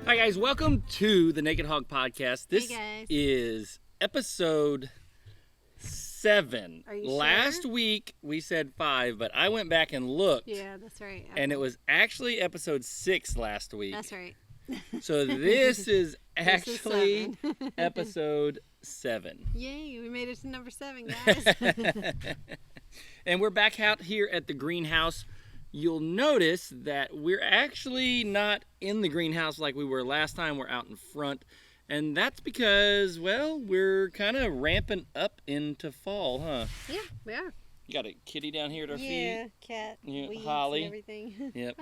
Hi guys, welcome to the Naked Hog podcast. This is episode 7. Are you Last sure? week we said 5, but I went back and looked. Yeah, that's right. Okay. And it was actually episode 6 last week. That's right. So this is actually This is episode 7. Yay, we made it to number 7, guys. And we're back out here at the greenhouse. You'll notice that we're actually not in the greenhouse like we were last time. We're out in front. And that's because, well, we're kind of ramping up into fall, huh? Yeah, we are. You got a kitty down here at our feet. Yeah, cat, weeds, Holly. and everything. Yep.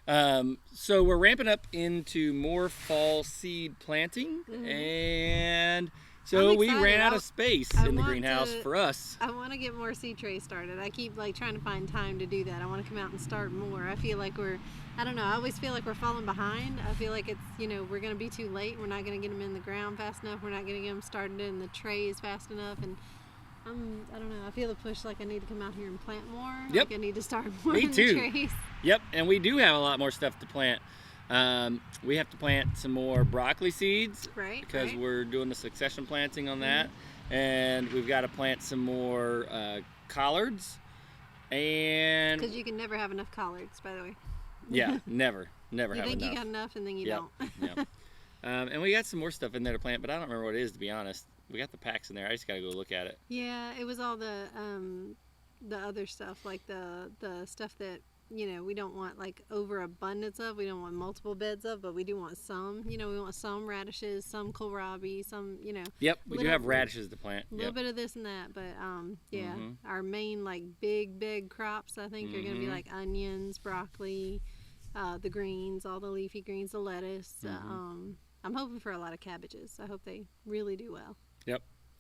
Holly. So we're ramping up into more fall seed planting. And so we ran out of space in the greenhouse for us. I want to get more seed trays started. I keep trying to find time to do that. I want to come out and start more. I feel like I don't know, I always feel like we're falling behind. I feel like it's, we're going to be too late. We're not going to get them in the ground fast enough. We're not going to get them started in the trays fast enough. And I don't know, I feel the push like I need to come out here and plant more. Yep. Like I need to start more Me in too. the trays. Yep, and we do have a lot more stuff to plant. We have to plant some more broccoli seeds, Right. because we're doing the succession planting on that. And we've got to plant some more collards. And Because you can never have enough collards, by the way. yeah, never You have think enough. you got enough and then you Yep. don't. Yep. And we got some more stuff in there to plant, but I don't remember what it is, to be honest. We got the packs in there. I just got to go look at it. Yeah, it was all the other stuff, like the stuff that we don't want like overabundance of. We don't want multiple beds of, but we do want some. We want some radishes, some kohlrabi, some Yep, we do have radishes to plant. A little bit of this and that, but yeah, our main like big crops I think are gonna be like onions, broccoli, the greens, all the leafy greens, the lettuce. I'm hoping for a lot of cabbages. I hope they really do well.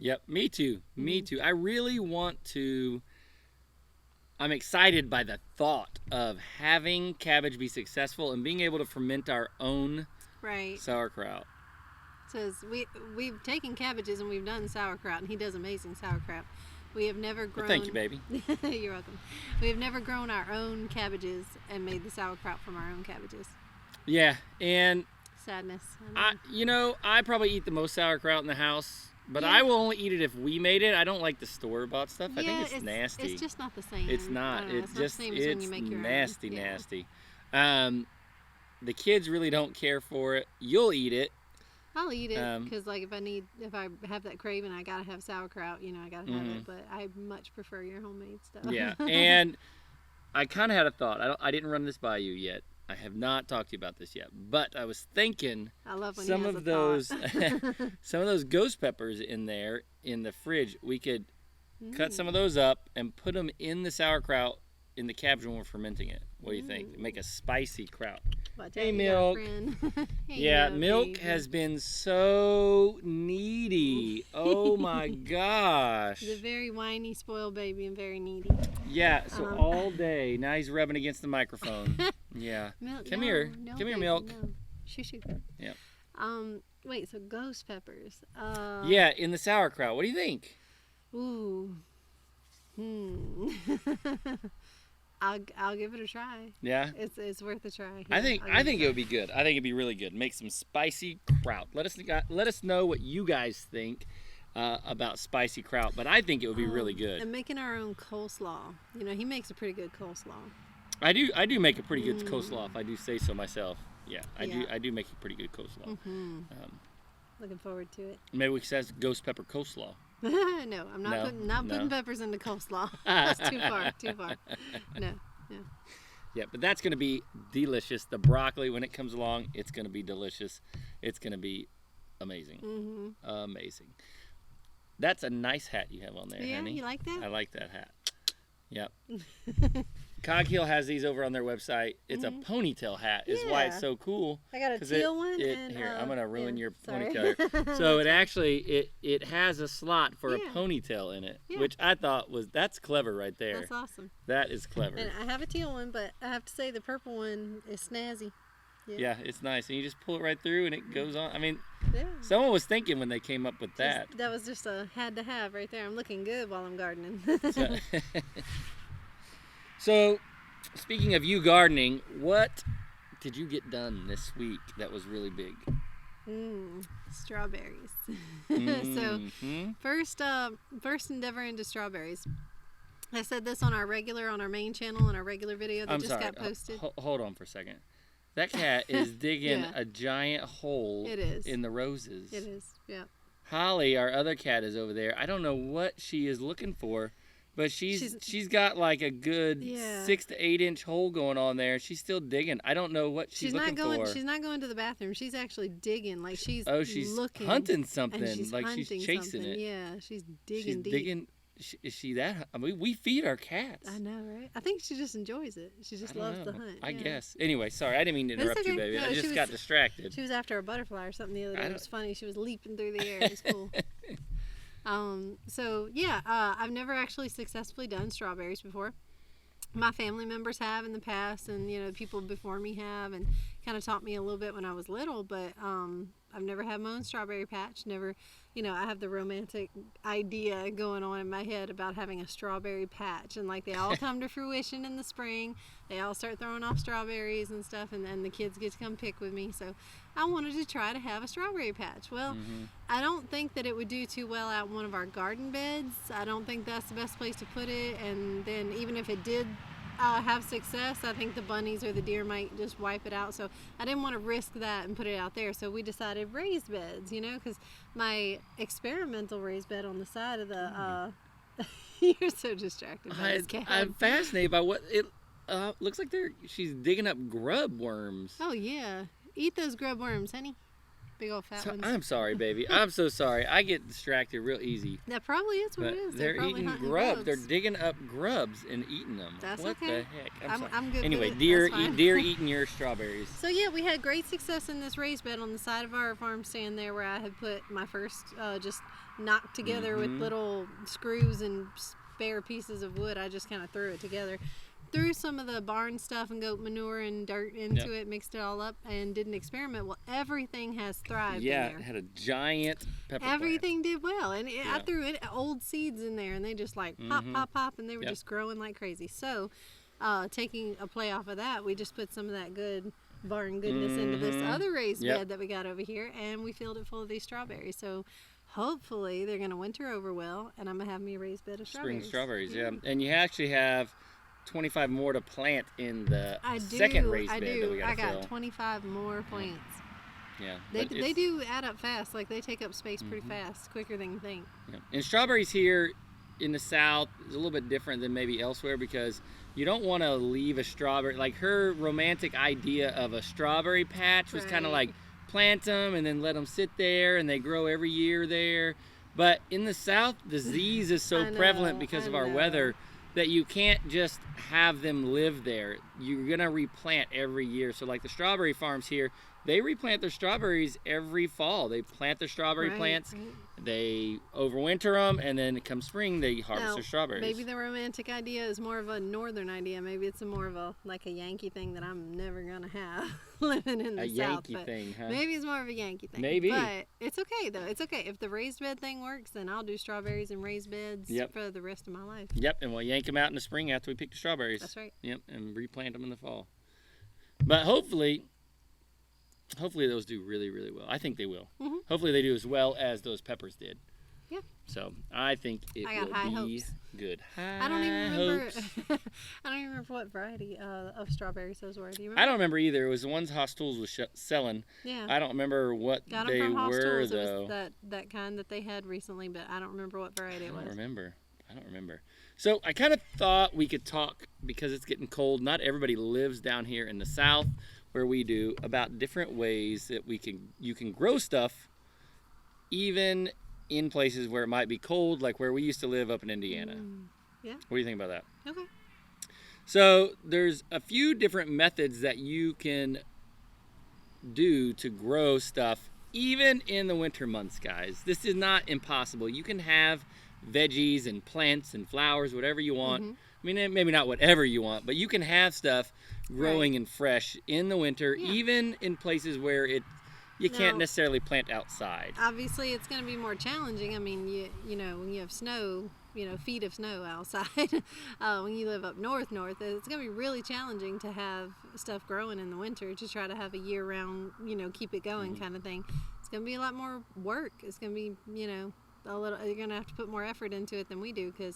Yep, me too. Me too. I really want to. I'm excited by the thought of having cabbage be successful and being able to ferment our own sauerkraut. So we've taken cabbages and we've done sauerkraut, and he does amazing sauerkraut. We have never grown. Well, thank you, baby. You're welcome. We have never grown our own cabbages and made the sauerkraut from our own cabbages. Yeah, and Sadness. I probably eat the most sauerkraut in the house. But I will only eat it if we made it. I don't like the store-bought stuff. I think it's nasty. It's just not the same. It's not. It's not the same as when you make your nasty, own. Yeah. nasty. The kids really don't care for it. You'll eat it. I'll eat it because, like, if I have that craving, I gotta have sauerkraut. I gotta have it. But I much prefer your homemade stuff. Yeah, and I kind of had a thought. I didn't run this by you yet. I have not talked to you about this yet, but I was thinking I love when some he has of a those thought. some of those ghost peppers in there in the fridge. We could cut some of those up and put them in the sauerkraut in the cabbage when we're fermenting it. What do you think? Make a spicy kraut. Hey, Milk. Hey, Yeah, Milk baby. has been so needy. Oh my gosh. He's a very whiny, spoiled baby and very needy. Yeah, so all day. Now he's rubbing against the microphone. Yeah. Milk, Come no, here. no, Come here, baby, Milk. No. Shoo. Yep. Wait, so ghost peppers. Yeah, in the sauerkraut. What do you think? Ooh. I'll give it a try. Yeah. It's worth a try. I think it would be good. I think it'd be really good. Make some spicy kraut. Let us know what you guys think about spicy kraut, but I think it would be really good. And making our own coleslaw. He makes a pretty good coleslaw. I do make a pretty good coleslaw if I do say so myself. Yeah, I do make a pretty good coleslaw. Looking forward to it. Maybe we says ghost pepper coleslaw. No, I'm not putting peppers into coleslaw. That's too far. No. Yeah, but that's going to be delicious. The broccoli, when it comes along, it's going to be delicious. It's going to be amazing. Amazing. That's a nice hat you have on there, honey. Yeah, you like that? I like that hat. Yep. Coghill has these over on their website. It's a ponytail hat is why it's so cool. I got a teal one. Here, I'm going to ruin your sorry. ponytail. So it actually, it has a slot for a ponytail in it, which I thought that's clever right there. That's awesome. That is clever. And I have a teal one, but I have to say the purple one is snazzy. Yeah, it's nice. And you just pull it right through and it goes on. I mean, Yeah. Someone was thinking when they came up with that. That was just a had to have right there. I'm looking good while I'm gardening. So, speaking of you gardening, what did you get done this week that was really big? Strawberries. Mm-hmm. So first endeavor into strawberries. I said this on our main channel, on our regular video that got posted. Hold on for a second. That cat is digging Yeah. a giant hole in the roses. It is, yeah. Holly, our other cat, is over there. I don't know what she is looking for, but she's got like a good 6 to 8 inch hole going on there. She's still digging. I don't know what she's looking for. She's not going to the bathroom. She's actually digging. Like she's looking, hunting something. She's like she's chasing it. Yeah, she's digging deep. Is she that? I mean, we feed our cats. I know, right? I think she just enjoys it. She just loves the hunt. I guess. Anyway, sorry, I didn't mean to interrupt you, baby. No, I just got distracted. She was after a butterfly or something the other day. It was funny. She was leaping through the air. It was cool. I've never actually successfully done strawberries before. My family members have in the past, and people before me have, and kind of taught me a little bit when I was little. But I've never had my own strawberry patch. Never, I have the romantic idea going on in my head about having a strawberry patch, and like they all come to fruition in the spring. They all start throwing off strawberries and stuff, and then the kids get to come pick with me. So I wanted to try to have a strawberry patch. Well, I don't think that it would do too well out in one of our garden beds. I don't think that's the best place to put it. And then even if it did have success, I think the bunnies or the deer might just wipe it out. So I didn't want to risk that and put it out there. So we decided raised beds, because my experimental raised bed on the side of the you're so distracted by this cat. I'm fascinated by what it looks like. She's digging up grub worms. Oh yeah, eat those grub worms, honey. Big old fat ones. I'm sorry, baby. I'm so sorry. I get distracted real easy. That probably is what it is. They're eating grubs. They're digging up grubs and eating them. That's what okay. the heck? I'm good. Anyway, with deer eating your strawberries. So yeah, we had great success in this raised bed on the side of our farm stand there, where I had put my first just knocked together with little screws and spare pieces of wood. I just kind of threw it together. Threw some of the barn stuff and goat manure and dirt into it, mixed it all up, and did an experiment. Well, everything has thrived in there. It had a giant pepper Everything did well. And I threw old seeds in there, and they just like pop, pop, pop, and they were just growing like crazy. So taking a play off of that, we just put some of that good barn goodness into this other raised bed that we got over here, and we filled it full of these strawberries. So hopefully they're going to winter over well, and I'm going to have me a raised bed of strawberries. Spring strawberries, and you actually have 25 more to plant in the second raised bed that we got to fill. I got 25 more plants. Yeah. They do add up fast. Like they take up space pretty fast, quicker than you think. Yeah. And strawberries here in the South is a little bit different than maybe elsewhere, because you don't want to leave a strawberry. Like her romantic idea of a strawberry patch was kind of like plant them and then let them sit there and they grow every year there. But in the South, disease is so prevalent because of our weather that you can't just have them live there. You're gonna replant every year. So like the strawberry farms here, they replant their strawberries every fall. They plant their strawberry plants, they overwinter them, and then come spring they harvest their strawberries. Maybe the romantic idea is more of a northern idea. Maybe it's more of a Yankee thing that I'm never gonna have living in the South. A Yankee thing, huh? Maybe it's more of a Yankee thing. Maybe. But it's okay though. It's okay. If the raised bed thing works, then I'll do strawberries and raised beds for the rest of my life. Yep, and we'll yank them out in the spring after we pick the strawberries. That's right. Yep, and replant them in the fall. But hopefully those do really, really well. I think they will. Hopefully they do as well as those peppers did. Yeah. So I think it will be good. I don't even remember. I don't even remember what variety of strawberries those were. Do you remember? I don't remember either. It was the ones Haas Tools was selling. Yeah. I don't remember what they were though. It was that kind that they had recently, but I don't remember what variety it was. I don't remember. So I kind of thought we could talk, because it's getting cold. Not everybody lives down here in the South where we do, about different ways that you can grow stuff even in places where it might be cold, like where we used to live up in Indiana. Yeah. What do you think about that? Okay. So there's a few different methods that you can do to grow stuff even in the winter months, guys. This is not impossible. You can have veggies and plants and flowers, whatever you want. I mean, maybe not whatever you want, but you can have stuff growing and fresh in the winter, even in places where you can't necessarily plant outside. Obviously, it's going to be more challenging. I mean, you know, when you have snow, feet of snow outside. When you live up north, it's going to be really challenging to have stuff growing in the winter to try to have a year-round, keep it going kind of thing. It's going to be a lot more work. It's going to be, a little. You're going to have to put more effort into it than we do because,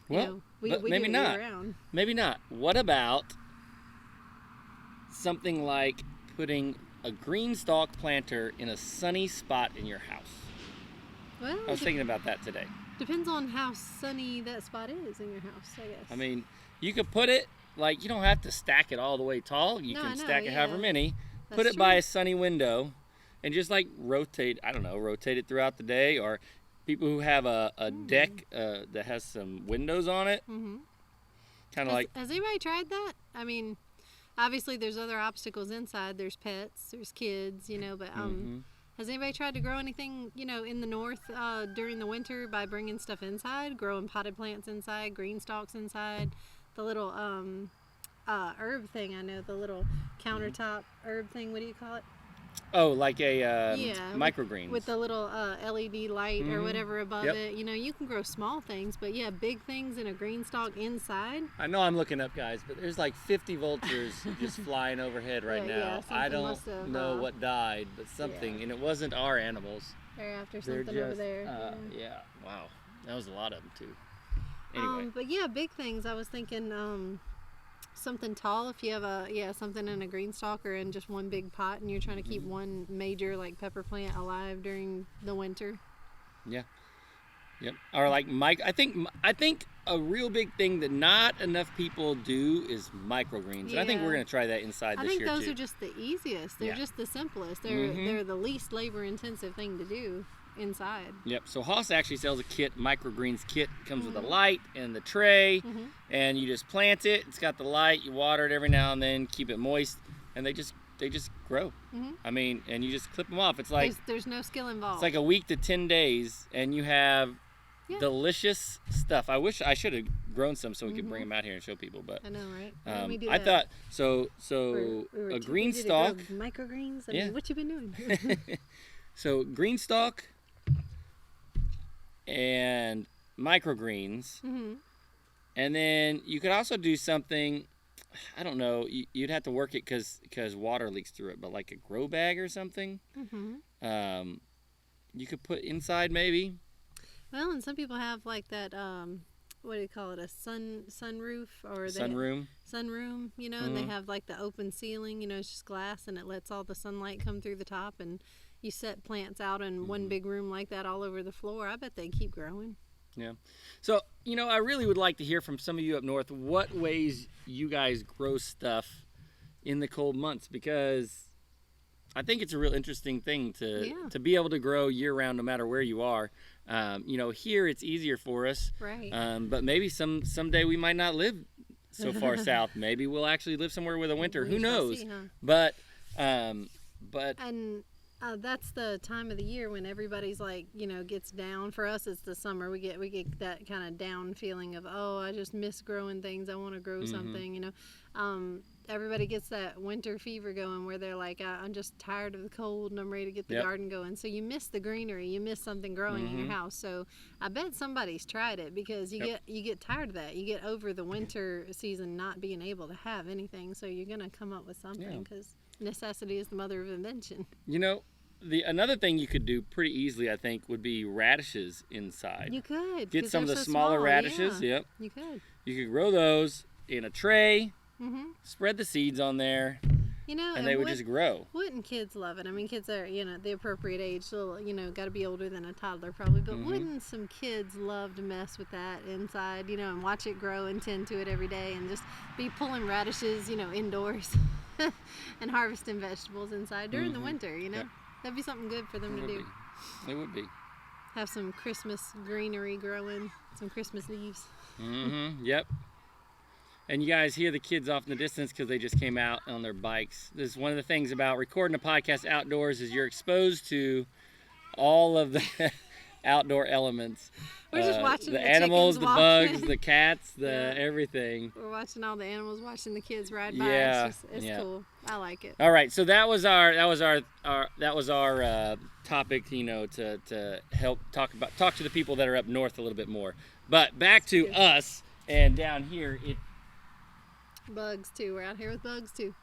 we maybe do it not. year-round. Maybe not. What about something like putting a green stalk planter in a sunny spot in your house? Well, I was thinking about that today. depends on how sunny that spot is in your house, I guess. I mean, you could put it, you don't have to stack it all the way tall. You can stack it however many. Put it by a sunny window and just rotate it throughout the day. Or people who have a deck that has some windows on it. Mm-hmm. Kind of Has anybody tried that? I mean, obviously there's other obstacles inside. There's pets, there's kids, but has anybody tried to grow anything, in the north during the winter by bringing stuff inside, growing potted plants inside, green stalks inside, the little herb thing, I know, the little countertop herb thing, what do you call it? Oh, like a microgreens. With the little LED light or whatever above it. You can grow small things, but big things in a green stalk inside. I know I'm looking up, guys, but there's 50 vultures just flying overhead right now. I don't know what died, but something, and it wasn't our animals. They're after something over there. Yeah, wow. That was a lot of them, too. Anyway. But big things. I was thinking something tall, if you have something in a green stalk or in just one big pot and you're trying to keep one major pepper plant alive during the winter. Yep. Or I think a real big thing that not enough people do is microgreens. And I think we're going to try that inside this year too. I think those are just the easiest. They're just the simplest. They're the least labor intensive thing to do inside. Yep. So Haas actually sells a kit, microgreens kit. Comes with a light and the tray, and you just plant it. It's got the light. You water it every now and then. Keep it moist, and they just grow. I mean, and you just clip them off. It's there's no skill involved. It's like a week to 10 days, and you have delicious stuff. I wish I should have grown some so we could bring them out here and show people. But I know, right? We do I that. thought so. A green stalk. Microgreens. I mean, what you been doing? So green stalk and microgreens, and then you could also do something. I don't know. You'd have to work it because water leaks through it, but like a grow bag or something. You could put inside maybe. Well, and some people have that. What do you call it? A sunroof or sunroom. Sunroom, and they have the open ceiling. It's just glass and it lets all the sunlight come through the top and. You set plants out in one big room like that all over the floor. I bet they keep growing. Yeah. So, I really would like to hear from some of you up north what ways you guys grow stuff in the cold months, because I think it's a real interesting thing to be able to grow year-round no matter where you are. Here it's easier for us. Right. But maybe someday we might not live so far south. Maybe we'll actually live somewhere with a winter. Who knows? See, huh? But that's the time of the year when everybody's gets down. For us, it's the summer. We get that kind of down feeling of, oh, I just miss growing things. I want to grow something. Everybody gets that winter fever going where they're like, I'm just tired of the cold and I'm ready to get the garden going. So you miss the greenery. You miss something growing in your house. So I bet somebody's tried it because you get tired of that. You get over the winter season not being able to have anything. So you're gonna come up with something because necessity is the mother of invention. Another thing you could do pretty easily, I think, would be radishes inside. You could. Get some of the smaller radishes. Yeah. Yep. You could. You could grow those in a tray, spread the seeds on there, and they would just grow. Wouldn't kids love it? I mean, kids are, the appropriate age, so, got to be older than a toddler probably, but wouldn't some kids love to mess with that inside, and watch it grow and tend to it every day and just be pulling radishes, indoors and harvesting vegetables inside during the winter, Yep. That'd be something good for them to do. It would be. Have some Christmas greenery growing, some Christmas leaves. Yep. And you guys hear the kids off in the distance because they just came out on their bikes. This is one of the things about recording a podcast outdoors is you're exposed to all of outdoor elements. We're just watching the the animals, chickens the walking. bugs, the cats, the Yeah. everything. We're watching all the animals, watching the kids ride by. Yeah, It's yeah. cool. I like it. All right, so that was our topic, you know, to help talk to the people that are up north a little bit more. But back to us and down here, Bugs too. We're out here with bugs too.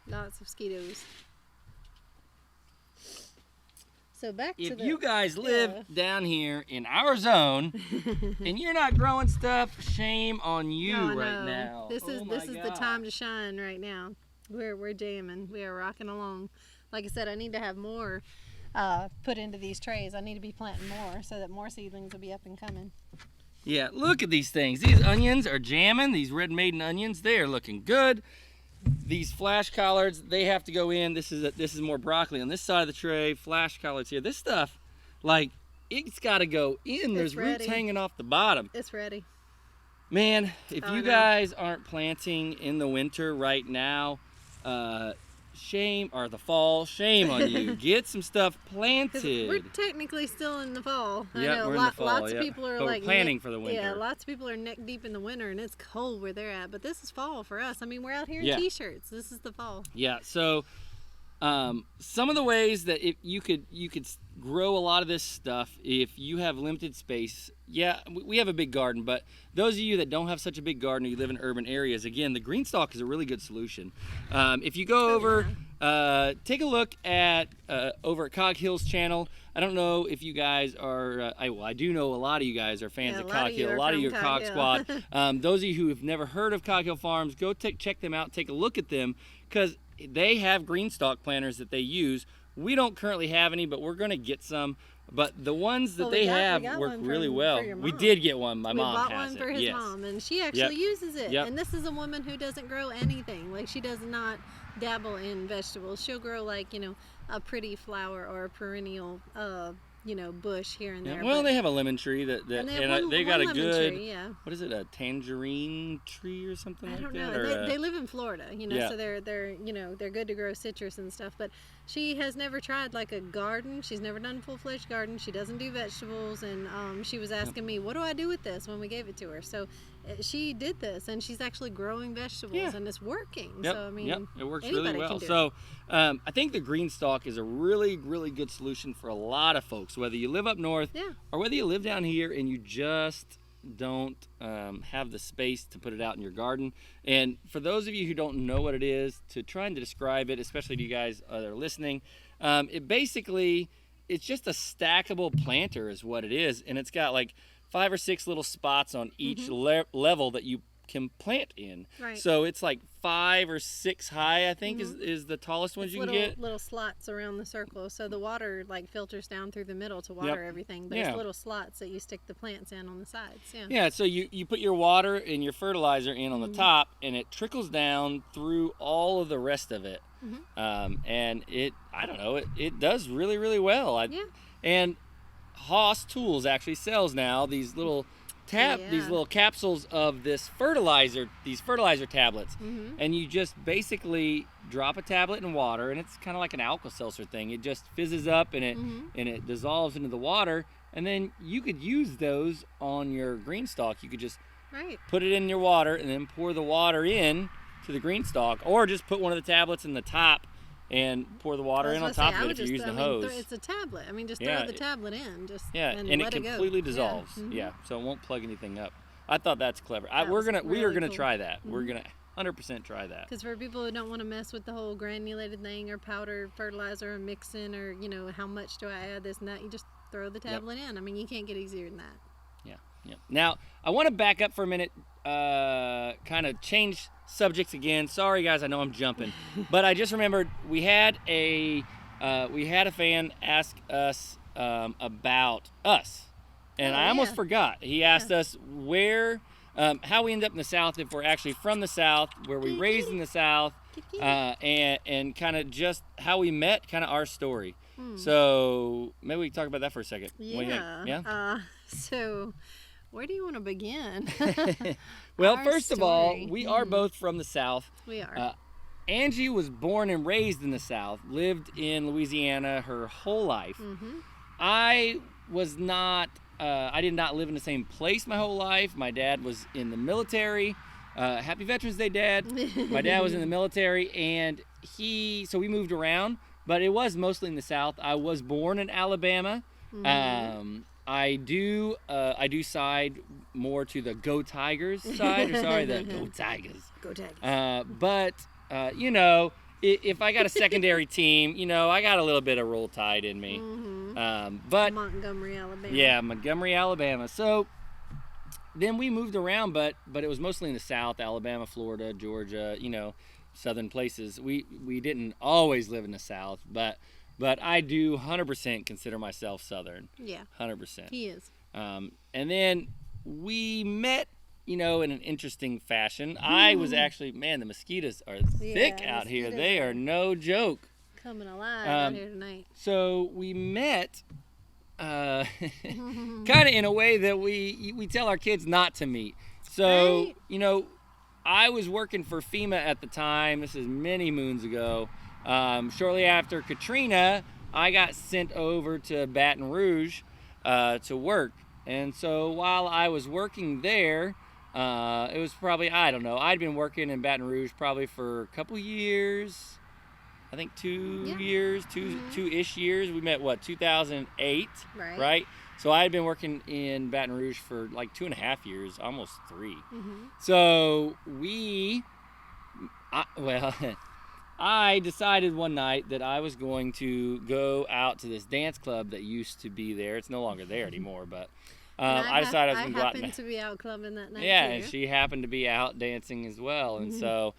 Lots of mosquitoes. So back to if the. you guys live down here in our zone and you're not growing stuff, shame on you right now. This is my the God. time to shine right now. We're jamming. We are rocking along. Like I said, I need to have more put into these trays. I need to be planting more so that more seedlings will be up and coming. Yeah, look at these things. These onions are jamming. These red maiden onions, they are looking good. These flash collards, they have to go in. This is more broccoli on this side of the tray. Flash collards here. This stuff, like, it's got to go in. There's roots hanging off the bottom. It's ready. Man, if you guys aren't planting in the winter right now, shame, or the fall, shame on you. Get some stuff planted. We're technically still in the fall. I Yep, know we're in the fall, lots yep. of people are But we're like planning for the winter. Yeah, lots of people are neck deep in the winter and it's cold where they're at. But this is fall for us. I mean, we're out here in t-shirts. This is the fall. Yeah. So, some of the ways that if you could grow a lot of this stuff if you have limited space. Yeah, we have a big garden, but those of you that don't have such a big garden or you live in urban areas, again, the green stalk is a really good solution. If you go over, take a look at over at Cog Hill's channel. I don't know if you guys are, I do know a lot of you guys are fans of Cog Hill. A lot of you are Cog Squad. Those of you who have never heard of Cog Hill Farms, go check them out, take a look at them, because they have green stalk planters that they use. We don't currently have any, but we're going to get some. But the ones that they have work really well. We did get one. My mom has it. We bought one for his mom, and she actually uses it. And this is a woman who doesn't grow anything. Like, she does not dabble in vegetables. She'll grow, like, you know, a pretty flower or a perennial, you know, bush here and there. Well, they have a lemon tree they got a good tree, what is it, a tangerine tree or something like that? I don't know. They live in Florida, you know, so they're you know, they're good to grow citrus and stuff. But she has never tried like a garden. She's never done a full-fledged garden. She doesn't do vegetables, and she was asking me, what do I do with this, when we gave it to her. So she did this, and she's actually growing vegetables, and it's working. So I mean, it works really well. So I think the green stalk is a really, really good solution for a lot of folks, whether you live up north or whether you live down here and you just don't have the space to put it out in your garden. And for those of you who don't know what it is, to try and describe it, especially to you guys that are listening, it's just a stackable planter is what it is, and it's got like 5 or 6 little spots on each level that you can plant in. Right. So it's like 5 or 6 high, I think, is the tallest ones you can get. Little slots around the circle, so the water like filters down through the middle to water everything. But it's little slots that you stick the plants in on the sides. Yeah. So you put your water and your fertilizer in on the top, and it trickles down through all of the rest of it. And it does really, really well. And Haas Tools actually sells now these little these little capsules of these fertilizer tablets, and you just basically drop a tablet in water, and it's kind of like an Alka-Seltzer thing. It just fizzes up and it dissolves into the water, and then you could use those on your green stalk. You could just put it in your water and then pour the water in to the green stalk, or just put one of the tablets in the top and pour the water in on top of it if you're using the hose. It's a tablet. I mean, just throw the tablet in. And it completely dissolves. So it won't plug anything up. I thought that's clever. We are gonna try that. We're gonna 100% try that. Because for people who don't want to mess with the whole granulated thing or powder fertilizer or mixing, or you know, how much do I add this and that, you just throw the tablet in. I mean, you can't get easier than that. Now I want to back up for a minute, kind of change subjects again. Sorry guys, I know I'm jumping, but I just remembered we had a fan ask us about us, and I almost forgot. He asked us where, how we end up in the South, if we're actually from the South, where we raised in the South, and kind of just how we met, kind of our story. So maybe we can talk about that for a second. So where do you want to begin? Well, first of all, we are both from the South. We are. Angie was born and raised in the South, lived in Louisiana her whole life. I was not. I did not live in the same place my whole life. My dad was in the military. Happy Veterans Day, Dad. My dad was in the military, and so we moved around, but it was mostly in the South. I was born in Alabama. I do side more to the Go Tigers side, or sorry, the Go Tigers. Go Tigers. But you know, if I got a secondary team, you know, I got a little bit of Roll Tide in me. But Montgomery, Alabama. yeah, Montgomery, Alabama. So then we moved around, but it was mostly in the South, Alabama, Florida, Georgia, you know, southern places. We didn't always live in the South, but I do 100% consider myself Southern. Yeah. 100%. He is. And then we met, you know, in an interesting fashion. I was actually, man, the mosquitoes are thick out here. They are no joke. Coming alive out here tonight. So we met kind of in a way that we tell our kids not to meet. So, Right. you know, I was working for FEMA at the time. This is many moons ago. Shortly after Katrina, I got sent over to Baton Rouge to work. And so while I was working there, it was probably, I don't know, I'd been working in Baton Rouge probably for a couple years. I think 2 years, two-ish years. We met, 2008, right? So I had been working in Baton Rouge for like 2.5 years, almost 3. So I decided one night that I was going to go out to this dance club that used to be there. It's no longer there anymore, but I decided I was going to go out. I happened to be out clubbing that night. Yeah, too. and she happened to be out dancing as well. And so,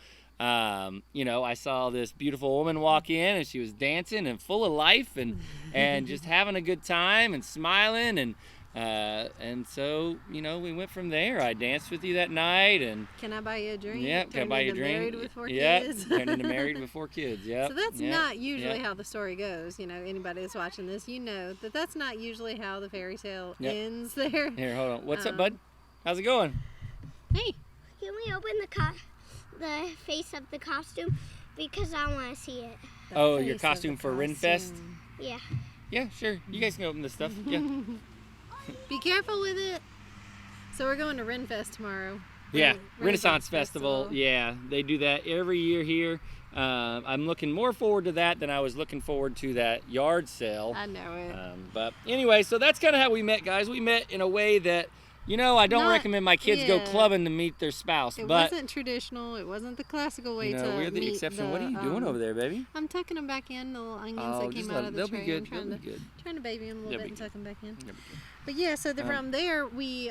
you know, I saw this beautiful woman walk in, and she was dancing and full of life and just having a good time and smiling. And so, you know, we went from there. I danced with you that night, and can I buy you a drink? Yeah, can I buy you a drink? Married with 4 yeah, kids. turned into married with 4 kids. Yeah. So that's not usually how the story goes. You know, anybody that's watching this, you know that that's not usually how the fairy tale ends there. Here, hold on. What's up, bud? How's it going? Hey, Can we open the face of the costume? Because I want to see it. Oh, your costume for Renfest? Yeah. Yeah, sure. You guys can open this stuff. Yeah. be careful with it. So we're going to Renfest tomorrow. Yeah, Renaissance Festival. Yeah, they do that every year here. I'm looking more forward to that than I was looking forward to that yard sale. I know it. But anyway, so that's kind of how we met, guys. We met in a way that, you know, I don't recommend my kids go clubbing to meet their spouse. It but wasn't traditional. It wasn't the classical way to we're the meet exception. What are you doing over there, baby? I'm tucking them back in, the little onions that came out of the they'll tray. be good. I'm They'll be good. trying to baby them a little They'll bit and be tuck them back in. They'll be good. But yeah, so from there, we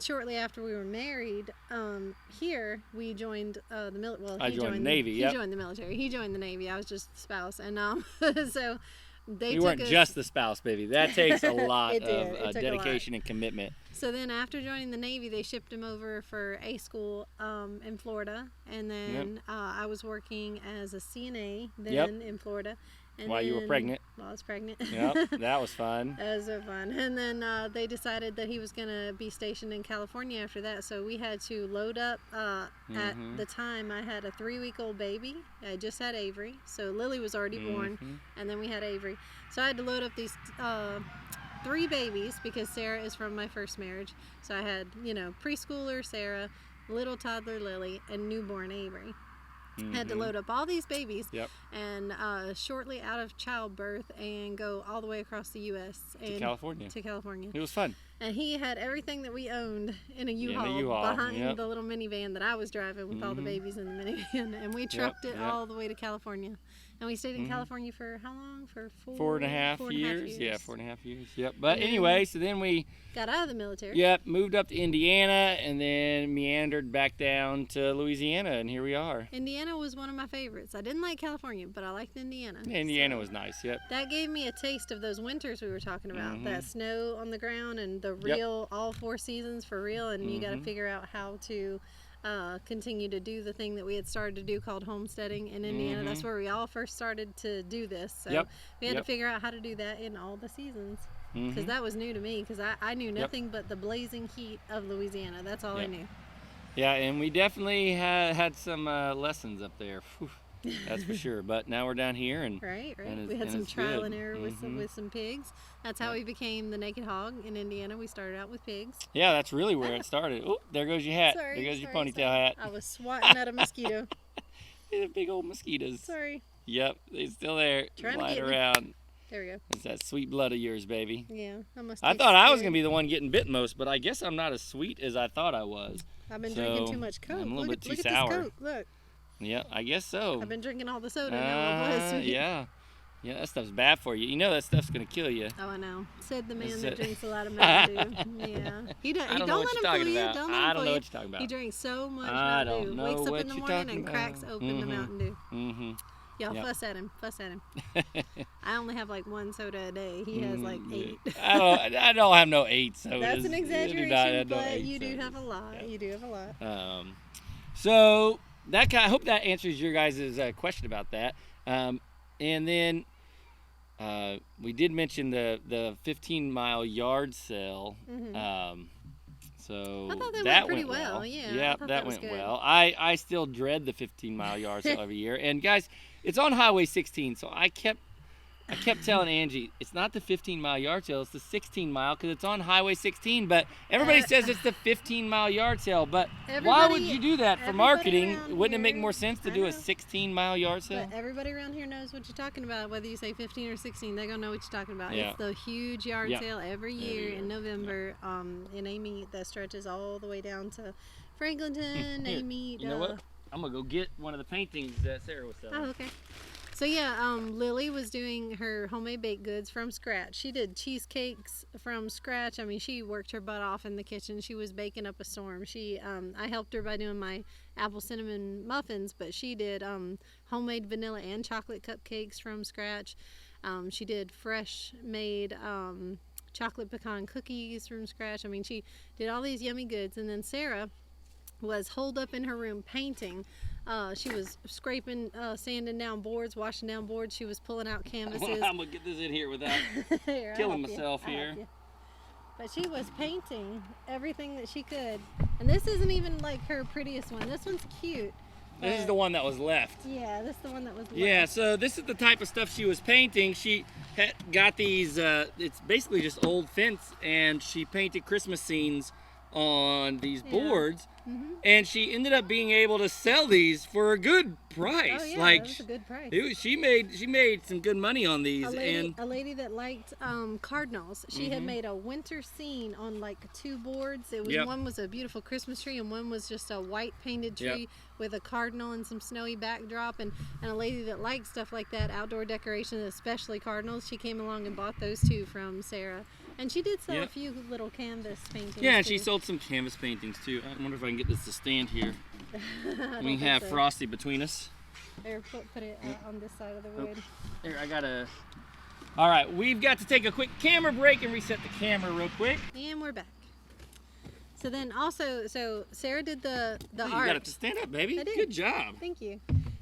shortly after we were married, here we joined the military. Well, I joined the Navy. He joined the military. He joined the Navy. I was just the spouse, and so they You took weren't us, just the spouse, baby. That takes a lot It did. It of took a dedication and commitment. So then after joining the Navy, they shipped him over for A school in Florida, and then I was working as a CNA then in Florida. And While you were pregnant. While I was pregnant. Yep, that was fun. That was so fun. And then they decided that he was going to be stationed in California after that. So we had to load up. At the time, I had a 3-week-old baby. I just had Avery. So Lily was already born. And then we had Avery. So I had to load up these 3 babies because Sarah is from my first marriage. So I had, you know, preschooler Sarah, little toddler Lily, and newborn Avery. Had to load up all these babies and shortly out of childbirth and go all the way across the U.S. To California. It was fun. And he had everything that we owned in a U-Haul behind the little minivan that I was driving with all the babies in the minivan. And we trucked it all the way to California. And we stayed in California for how long? For 4.5 years. Yeah, 4.5 years. Yep. But anyway, so then we got out of the military. Yep, moved up to Indiana and then meandered back down to Louisiana, and here we are. Indiana was one of my favorites. I didn't like California, but I liked Indiana. Yeah, Indiana was nice. Yep. That gave me a taste of those winters we were talking about. That snow on the ground and the real all 4 seasons for real, and you got to figure out how to continue to do the thing that we had started to do called homesteading in Indiana. That's where we all first started to do this. So we had to figure out how to do that in all the seasons. Because that was new to me, because I knew nothing but the blazing heat of Louisiana. That's all I knew. Yeah, and we definitely had some lessons up there. Whew. That's for sure. But now we're down here, and Right. and We had and some it's trial good. and error with Mhm. some pigs. That's how we became the Naked Hog in Indiana. We started out with pigs. Yeah, that's really where it started. Oh, there goes your hat. Sorry, There goes your sorry, ponytail sorry. hat. I was swatting at a mosquito. The big old mosquitoes. Sorry. Yep, they're still there, Trying to flying get me. around. There we go. It's that sweet blood of yours, baby. Yeah, I must. I be thought I was scared. gonna be the one getting bit most, but I guess I'm not as sweet as I thought I was. I've been so, drinking too much Coke. I'm a little look bit at, too look sour. at this Coke. Look. Yeah, I guess so. I've been drinking all the soda. Now my blood's sweet. Yeah, that stuff's bad for you. You know that stuff's gonna kill you. Oh, I know. Said the man Is that it- drinks a lot of Mountain Dew. Yeah. He don't. I don't know Don't what let you're him talking fool you. about. Don't let I him don't fool know you. what you're talking about. He drinks so much I Mountain Dew. don't know Wakes up what in the you're morning talking and cracks about. open the Mountain Dew. Mm-hmm. Y'all Yep. fuss at him. Fuss at him. I only have like one soda a day. He has like 8. I don't have no 8 sodas. That's an I do not exaggeration, have no but 8 you do sodas. have a lot. Yeah. You do have a lot. So I hope that answers your guys' question about that. And then we did mention the 15-mile yard sale. So I thought that went that pretty went well. well. Yeah, I Yeah, thought that that was went good. well. I still dread the 15-mile yard sale every year. And guys, it's on Highway 16, so I kept telling Angie, it's not the 15-mile yard sale, it's the 16-mile because it's on Highway 16. But everybody says it's the 15-mile yard sale. But why would you do that for everybody marketing? around Wouldn't it make here- more sense to I do a know. 16-mile yard sale? But everybody around here knows what you're talking about. Whether you say 15 or 16, they're gonna know what you're talking about. Yeah. It's the huge yard Yeah. sale every year in November. In a meet that stretches all the way down to Franklinton. Here, A meet. you know what? I'm gonna go get one of the paintings that Sarah was selling. Oh, okay. So yeah, Lily was doing her homemade baked goods from scratch. She did cheesecakes from scratch. I mean, she worked her butt off in the kitchen. She was baking up a storm. I helped her by doing my apple cinnamon muffins, but she did homemade vanilla and chocolate cupcakes from scratch. She did fresh made chocolate pecan cookies from scratch. I mean, she did all these yummy goods. And then Sarah was holed up in her room painting. She was scraping, sanding down boards, washing down boards. She was pulling out canvases. I'm gonna get this in here without Here, I'll killing help you. myself I'll help here. you. But she was painting everything that she could. And this isn't even like her prettiest one. This one's cute. This is the one that was left. Yeah, this is the one that was left. Yeah, so this is the type of stuff she was painting. She had got these, it's basically just old fence, and she painted Christmas scenes on these boards, and she ended up being able to sell these for a good price. Oh yeah, Like, that was a good price. she made some good money on these. A lady that liked cardinals. She had made a winter scene on like 2 boards. It was one was a beautiful Christmas tree, and one was just a white painted tree with a cardinal and some snowy backdrop. And a lady that liked stuff like that, outdoor decorations, especially cardinals, she came along and bought those 2 from Sarah. And she did sell a few little canvas paintings. Yeah, and too. she sold some canvas paintings too. I wonder if I can get this to stand here. I We don't can have think so. Frosty between us. There, put it on this side of the wood. Here, I gotta. All right, we've got to take a quick camera break and reset the camera real quick. And we're back. So then also, so Sarah did the Oh, you art. got it to stand up, baby. I did. Good job. Thank you.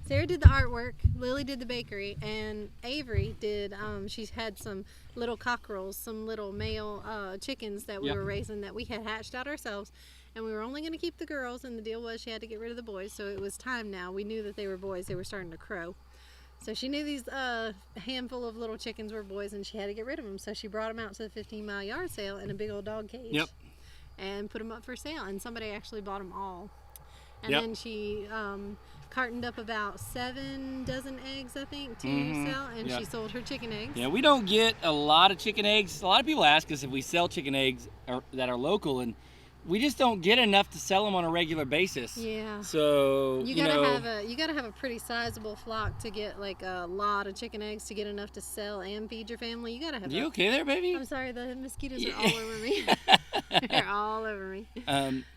Sarah did the artwork, Lily did the bakery, and Avery did, she's had some little cockerels, some little male chickens that we were raising that we had hatched out ourselves. And we were only going to keep the girls, and the deal was she had to get rid of the boys. So it was time now. We knew that they were boys. They were starting to crow. So she knew these handful of little chickens were boys, and she had to get rid of them. So she brought them out to the 15-mile yard sale in a big old dog cage. Yep. And put them up for sale. And somebody actually bought them all. And Yep. then she cartoned up about 7 dozen eggs, I think, to sell. And she sold her chicken eggs. Yeah, we don't get a lot of chicken eggs. A lot of people ask us if we sell chicken eggs that are local, and we just don't get enough to sell them on a regular basis. Yeah. So You gotta have a pretty sizable flock to get like a lot of chicken eggs to get enough to sell and feed your family. You gotta have. You okay there, baby? I'm sorry, the mosquitoes are all over me. They're all over me.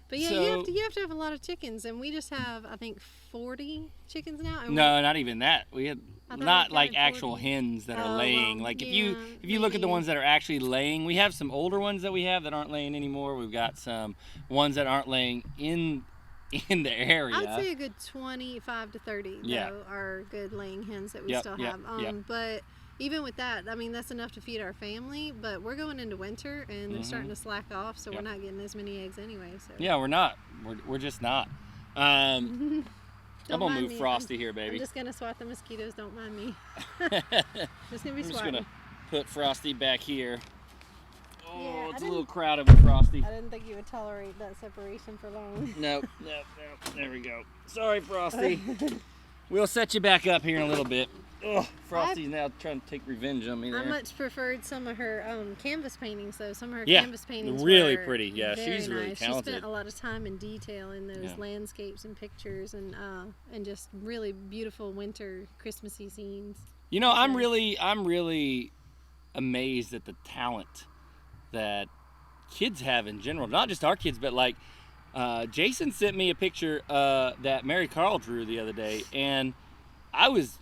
But yeah, so, you have to have a lot of chickens, and we just have I think 40 chickens now. And no, not even that. We had I thought not we like counted actual 40. hens that are Oh, laying. well, Like if yeah, you look at the maybe. ones that are actually laying, we have some older ones that we have that aren't laying anymore. We've got some ones that aren't laying in the area. I would say a good 25 to 30 Yeah. though are good laying hens that we Yep, still yep, have. yep. But even with that, I mean that's enough to feed our family. But we're going into winter and they're starting to slack off, so Yep. we're not getting as many eggs anyway. So Yeah, we're not. We're just not. I'm Don't gonna mind move me. Frosty here, I'm baby. just gonna swat the mosquitoes. Don't mind me. Just gonna be I'm just swatting. gonna put Frosty back here. Oh, Yeah, it's I a little didn't- crowded with Frosty. I didn't think you would tolerate that separation for long. Nope. There we go. Sorry, Frosty. We'll set you back up here in a little bit. Oh, Frosty's now trying to take revenge on me there. I much preferred some of her canvas paintings, though. Some of her Yeah, canvas paintings really were pretty. Yeah, very she's really nice. talented. She spent a lot of time and detail in those Yeah. landscapes and pictures and just really beautiful winter Christmassy scenes. You know, I'm Nice. really amazed at the talent that kids have in general. Not just our kids, but like Jason sent me a picture that Mary Carl drew the other day, and I was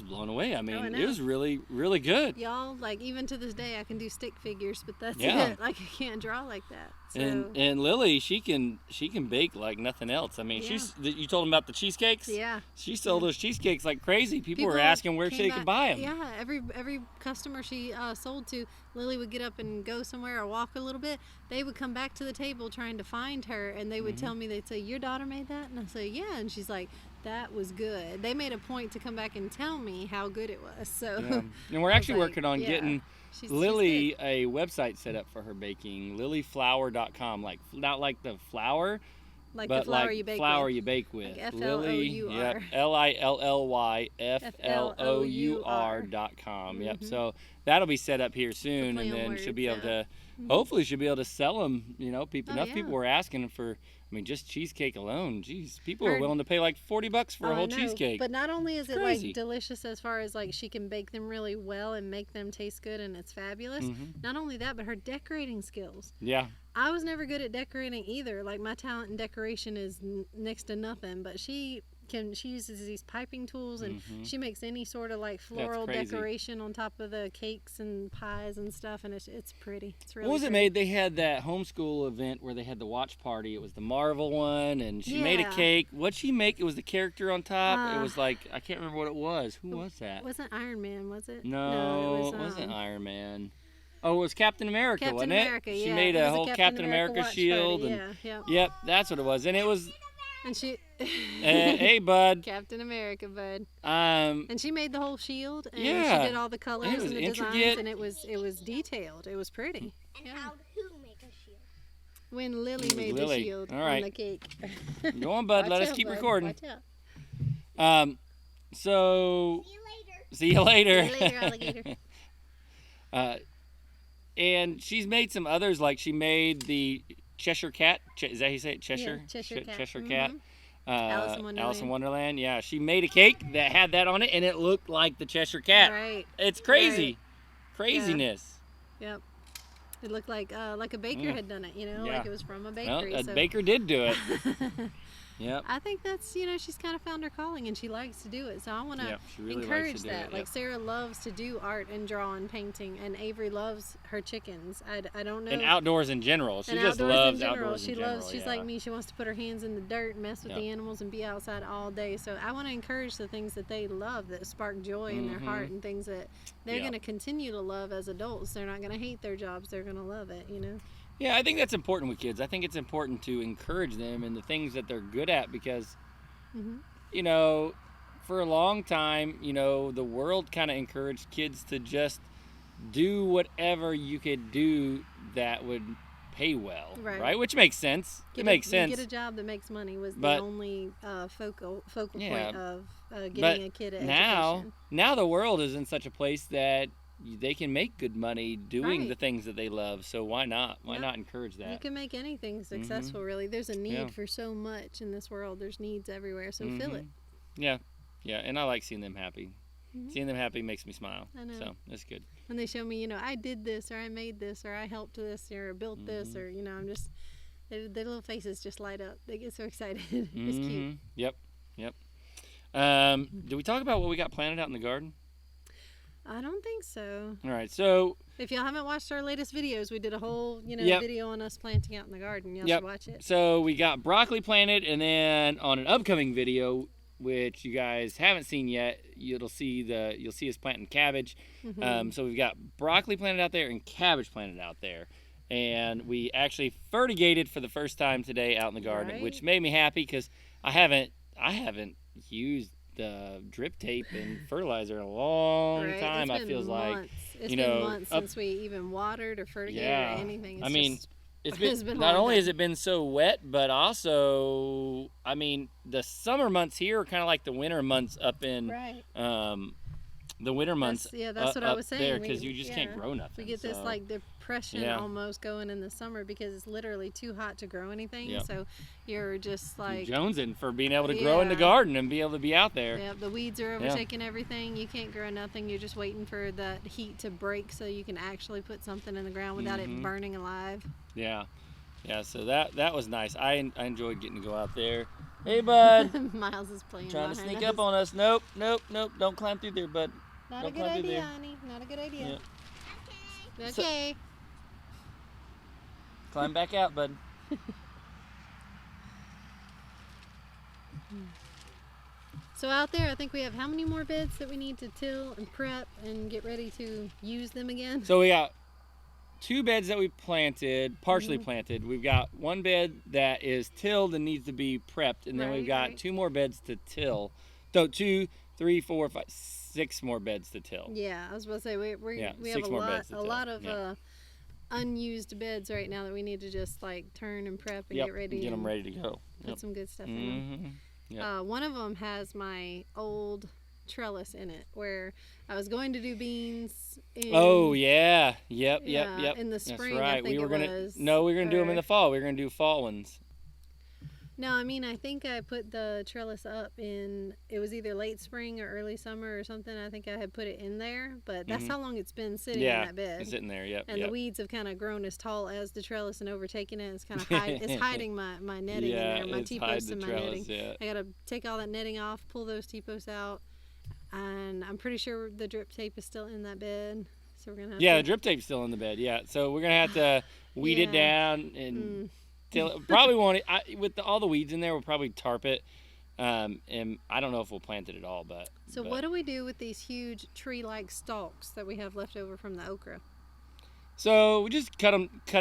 blown away. I mean, I it know. was really good. Y'all, like, even to this day, I can do stick figures, but that's Yeah. it. Like, I can't draw like that. So, And Lily, she can bake like nothing else. I mean, Yeah. you told them about the cheesecakes. yeah. She sold those cheesecakes like crazy. People were People asking where came she back- could buy them. Yeah, every customer she sold to, Lily would get up and go somewhere or walk a little bit. They would come back to the table trying to find her, and they would tell me, they'd say, "Your daughter made that?" And I say, "Yeah," and she's like, "That was good." They made a point to come back and tell me how good it was. So, Yeah. And we're I was actually like, working on yeah, getting she's Lily good. a website set up for her baking, lilyflour.com, like not like the flour, Like but the flour like you bake flour with. you bake with. Like Lily, FLOUR. yep, LILLYFLOUR.com. Yep. Mhm. So that'll be set up here soon, play and on then she'll be able words, to. Mhm. Hopefully, she'll be able to sell them. You know, people. Oh, Enough yeah. people were asking for. I mean, just cheesecake alone. Geez, people are Her- willing to pay like $40 for Oh, a I whole know, cheesecake. But not only is it crazy. like delicious as far as like she can bake them really well and make them taste good and it's fabulous. Mhm. Not only that, but her decorating skills. Yeah. I was never good at decorating either. Like my talent in decoration is next to nothing. But she uses these piping tools and Mhm. she makes any sort of like floral crazy. decoration on top of the cakes and pies and stuff, and it's pretty. It's really. What was it pretty. made? They had that homeschool event where they had the watch party. It was the Marvel one, and she made a Yeah. cake. What'd she make? It was the character on top. It Uh, was like, I can't remember what it was. Who was that? It wasn't Iron Man, was it? No, it it wasn't um, Iron Man. Oh, it was Captain America, Captain wasn't America. it? Yeah, She made it a was whole Captain America watch shield. party, And, yeah. Yep, that's what it was. And it was, And she. hey, bud. Captain America, bud. Um, And she made the whole shield, and Yeah. she did all the colors was and the intricate. designs, and it was detailed. It was pretty. And Yeah. how who make a shield? When Lily was made Lily. the shield All on right. the cake. go on, bud. Let Watch us out, keep bud. recording. Watch out. So, See you later. see you later. See you later, alligator. And she's made some others, like she made the Cheshire Cat. Is that how you say it? Cheshire? Yeah, Cheshire Cat. Cheshire Cat. Mhm. Alice in Alice in Wonderland. Wonderland. Yeah, she made a cake that had that on it, and it looked like the Cheshire Cat. Right. It's crazy. Craziness. Yep. It looked like a baker Yeah. had done it. You know, Yeah. like it was from a Well, bakery. a so. baker did do it. Yep. I think that's, she's kind of found her calling and she likes to do it. So I want to Yep, she really likes encourage to do that. it, Like yep. Sarah loves to do art and draw and painting, and Avery loves her chickens. I don't know. And outdoors in general. She And just outdoors loves in general. outdoors She in general. loves. She's yeah. like me. She wants to put her hands in the dirt, mess with Yep. the animals, and be outside all day. So I want to encourage the things that they love, that spark joy in their heart, and things that they're Yep. going to continue to love as adults. They're not going to hate their jobs. They're going to love it. Yeah, I think that's important with kids. I think it's important to encourage them in the things that they're good at because, Mhm. you know, for a long time, the world kind of encouraged kids to just do whatever you could do that would pay well, Right. Which makes sense. It makes sense. Get a job that makes money was But- the only focal Yeah. point of But getting a kid an education. now the world is in such a place that they can make good money doing Right. the things that they love. So why not? Why Yep. not encourage You that? can make anything successful, really. There's a need Yeah. for so much in this world. There's needs everywhere, so fill it. Yeah, and I like seeing them happy. Mhm. Seeing them happy makes me smile. I know. So that's good. When they show me, I did this, or I made this, or I helped this, or built this, or, I'm just, their little faces just light up. They get so excited. It's cute. Yep. Did we talk about what we got planted out in the garden? I don't think so. All right, so If y'all haven't watched our latest videos, we did a whole, Yep. video on us planting out in the garden. Y'all Yep. should watch it. So we got broccoli planted, and then on an upcoming video, which you guys haven't seen yet, you'll see us planting cabbage. Mhm. So we've got broccoli planted out there and cabbage planted out there, and we actually fertigated for the first time today out in the garden, Right. which made me happy because I haven't used the drip tape and fertilizer in a long Right? time. It's I been feels like, months. It's you been know, months since we even watered or fertigated yeah. or anything. It's I mean, just, it's been, it's been a not long only has time. it been so wet, but also, I mean, the summer months here are kind of like the winter months up in, Right. the winter months. That's what I up was saying. there, because you just can't grow nothing. We get this so. like depression Yeah. almost going in the summer because it's literally too hot to grow anything. Yep. So you're just like jonesing for being able to grow in the Yeah. garden and be able to be out there. yeah, the weeds are overtaking everything. You can't grow nothing. You're just waiting for that heat to break so you can actually put something in the ground without it burning alive. Yeah, yeah. So that was nice. I enjoyed getting to go out there. Hey, bud. Miles is playing Trying to behind sneak us. up on us. Nope. Don't climb through there, bud. Not Don't a good climb through idea, there. honey. Not a good idea. Yeah. Okay. Climb back out, bud. So out there, I think we have how many more beds that we need to till and prep and get ready to use them again? So we got 2 beds that we planted, partially planted. We've got 1 bed that is tilled and needs to be prepped, and then we've got 2 more beds to till. So 2, 3, 4, 5, 6 more beds to till. Yeah, I was about to say we have 6 more beds to a till. lot of Yeah. unused beds right now that we need to just like turn and prep and get ready. Get them and ready to go. Put some good stuff in them. Yep. One of them has my old trellis in it where I was going to do beans. Oh yeah, yep. In the spring, That's right. I think we were it gonna was, do them in or- the fall. We were gonna do fall ones. No, I mean I think I put the trellis up in it was either late spring or early summer or something. I think I had put it in there, but that's how long it's been sitting in that bed. It's sitting there. Yep. And the weeds have kind of grown as tall as the trellis and overtaken it. It's kind of it's hiding my netting in there, my T-posts and my netting. Yeah. I gotta take all that netting off, pull those T-posts out, and I'm pretty sure the drip tape is still in that bed. So we're gonna have to... the drip tape's still in the bed. Yeah, so we're gonna have to weed it down and probably won't. With all the weeds in there, we'll probably tarp it. And I don't know if we'll plant it at all, but. So what do we do with these huge tree-like stalks that we have left over from the okra? So we just cut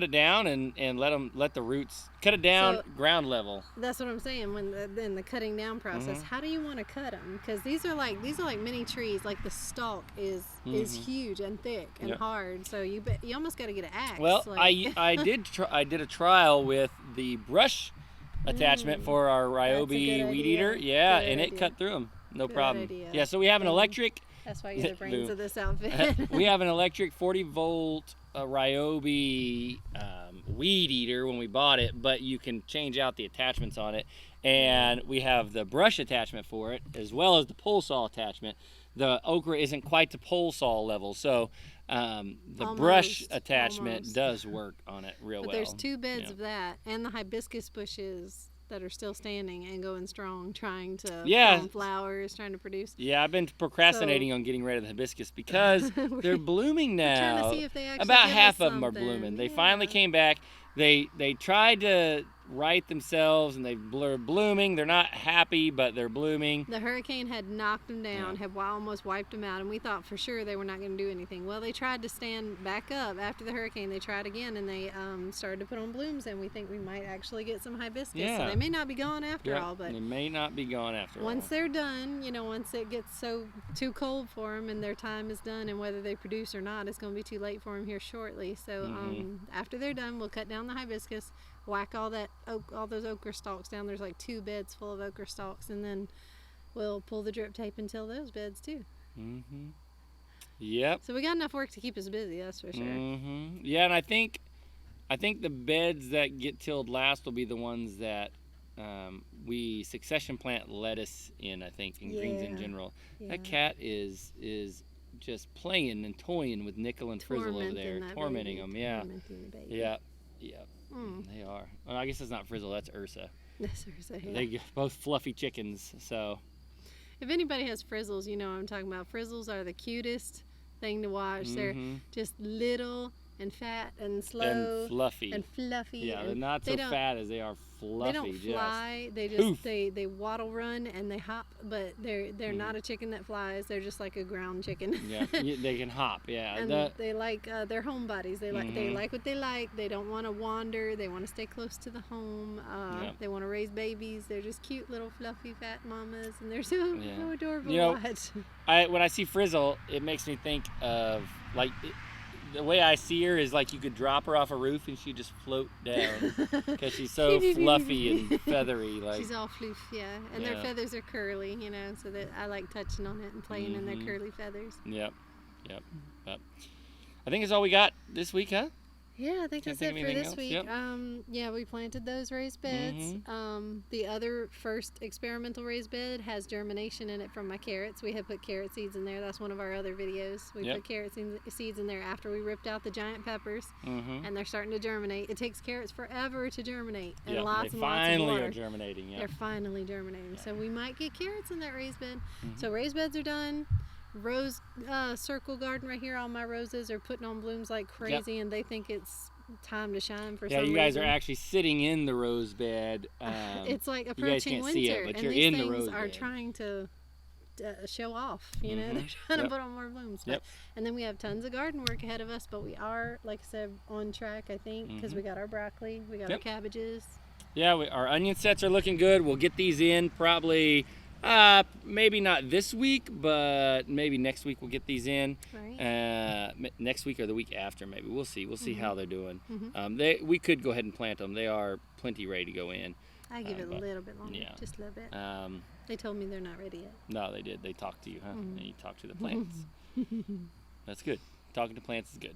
it down and let the roots cut it down ground level. That's what I'm saying. In the cutting down process, how do you want to cut them? Because these are like mini trees. Like the stalk is huge and thick and hard. So you almost got to get an axe. Well, like... I did a trial with the brush attachment for our Ryobi weed eater. Yeah, Good and it idea. cut through them. No Good problem. idea. Yeah, so we have an electric. That's why you're the brains of this outfit. We have an electric 40-volt Ryobi weed eater when we bought it, but you can change out the attachments on it. And we have the brush attachment for it, as well as the pole saw attachment. The okra isn't quite to pole saw level, so the brush attachment does work on it real well. But there's 2 beds of that, and the hibiscus bushes that are still standing and going strong, trying to form flowers, trying to produce. Yeah, I've been procrastinating on getting rid of the hibiscus because they're blooming now. We're trying to see if they actually About give half us of them are something. blooming. They finally came back. They tried to right themselves and they're blooming. They're not happy, but they're blooming. The hurricane had knocked them down, had almost wiped them out, and we thought for sure they were not going to do anything. Well, they tried to stand back up after the hurricane. They tried again, and they started to put on blooms, and we think we might actually get some hibiscus. Yeah. So they may not be gone after all, but they may not be gone after all. once they're done, once it gets too cold for them and their time is done, and whether they produce or not, it's going to be too late for them here shortly. So after they're done, we'll cut down the hibiscus, whack all those okra stalks down. There's like 2 beds full of okra stalks, and then we'll pull the drip tape and till those beds too. Yep. So we got enough work to keep us busy, that's for sure. Yeah, and I think the beds that get tilled last will be the ones that we succession plant lettuce in. I think in greens in general. That cat is just playing and toying with Nickel and Frizzle over there, tormenting them. Yeah. Yeah. They are. Well, I guess it's not Frizzle, that's Ursa. That's Ursa, yeah. They're both fluffy chickens, so. If anybody has frizzles, you know what I'm talking about. Frizzles are the cutest thing to watch. They're just little and fat and slow. And fluffy. And fluffy. Yeah, and they're not so fat as they are fluffy. They don't fly. They just they waddle, run, and they hop. But they're not a chicken that flies. They're just like a ground chicken. Yeah, they can hop. Yeah, and they like they're homebodies. They like what they like. They don't want to wander. They want to stay close to the home. They want to raise babies. They're just cute little fluffy fat mamas, and they're so adorable to watch. When I see Frizzle, it makes me think of like. The way I see her is like you could drop her off a roof and she'd just float down because she's so fluffy and feathery. Like she's all floof, and their feathers are curly, so that I like touching on it and playing in their curly feathers. Yep. But I think that's all we got this week, huh? Yeah, I think that's it for this week. Yep. We planted those raised beds. The other first experimental raised bed has germination in it from my carrots. We have put carrot seeds in there. That's one of our other videos. We put carrot seeds in there after we ripped out the giant peppers, and they're starting to germinate. It takes carrots forever to germinate, and lots and lots of water. They finally are germinating. They're finally germinating. So we might get carrots in that raised bed. So raised beds are done. Rose circle garden right here. All my roses are putting on blooms like crazy, and they think it's time to shine for some reason. Yeah, you guys are actually sitting in the rose bed. It's like approaching you guys can't winter, see it, but and you're these in the things rose are bed. trying to show off. They're trying to put on more blooms. And then we have tons of garden work ahead of us, but we are, like I said, on track. I think because we got our broccoli, we got our cabbages. Yeah, our onion sets are looking good. We'll get these in probably. Maybe not this week, but maybe next week we'll get these in. Right. Next week or the week after, maybe. We'll see. We'll see how they're doing. We could go ahead and plant them. They are plenty ready to go in. I give it a little bit longer, just a little bit. They told me they're not ready yet. No, they did. They talked to you, huh? And you talked to the plants. That's good. Talking to plants is good.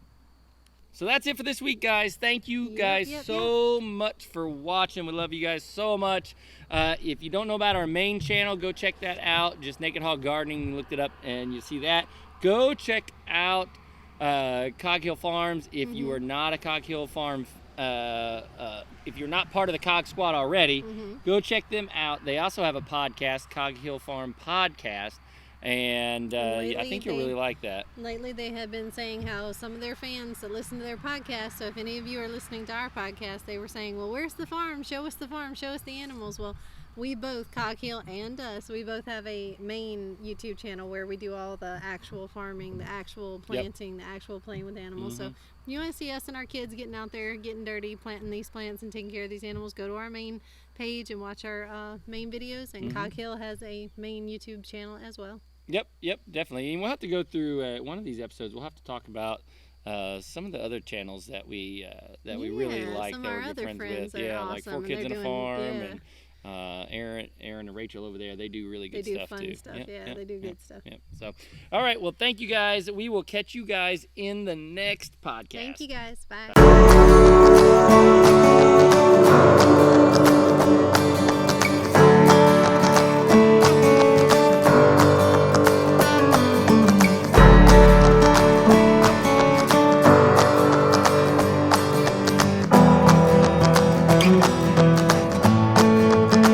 So that's it for this week, guys. Thank you guys so much for watching. We love you guys so much. If you don't know about our main channel, go check that out. Just Naked Hog Gardening. Looked it up and you see that. Go check out Cog Hill Farms. If you are not a Cog Hill Farm, if you're not part of the Cog Squad already, go check them out. They also have a podcast, Cog Hill Farm Podcast. And I think you'll really like that. Lately, they have been saying how some of their fans that listen to their podcast, so if any of you are listening to our podcast, they were saying, well, where's the farm? Show us the farm. Show us the animals. Well, we both, Cog Hill and us, we both have a main YouTube channel where we do all the actual farming, the actual planting, the actual playing with animals. So if you want to see us and our kids getting out there, getting dirty, planting these plants and taking care of these animals, go to our main page and watch our main videos. And Cog Hill has a main YouTube channel as well. Yep, definitely. And we'll have to go through one of these episodes. We'll have to talk about some of the other channels that we really like, that we're good friends with. Awesome. Like 4 Kids and a Farm, and Aaron and Rachel over there. They do really good stuff too. They do fun stuff. They do good stuff. So, all right. Well, thank you guys. We will catch you guys in the next podcast. Thank you guys. Bye.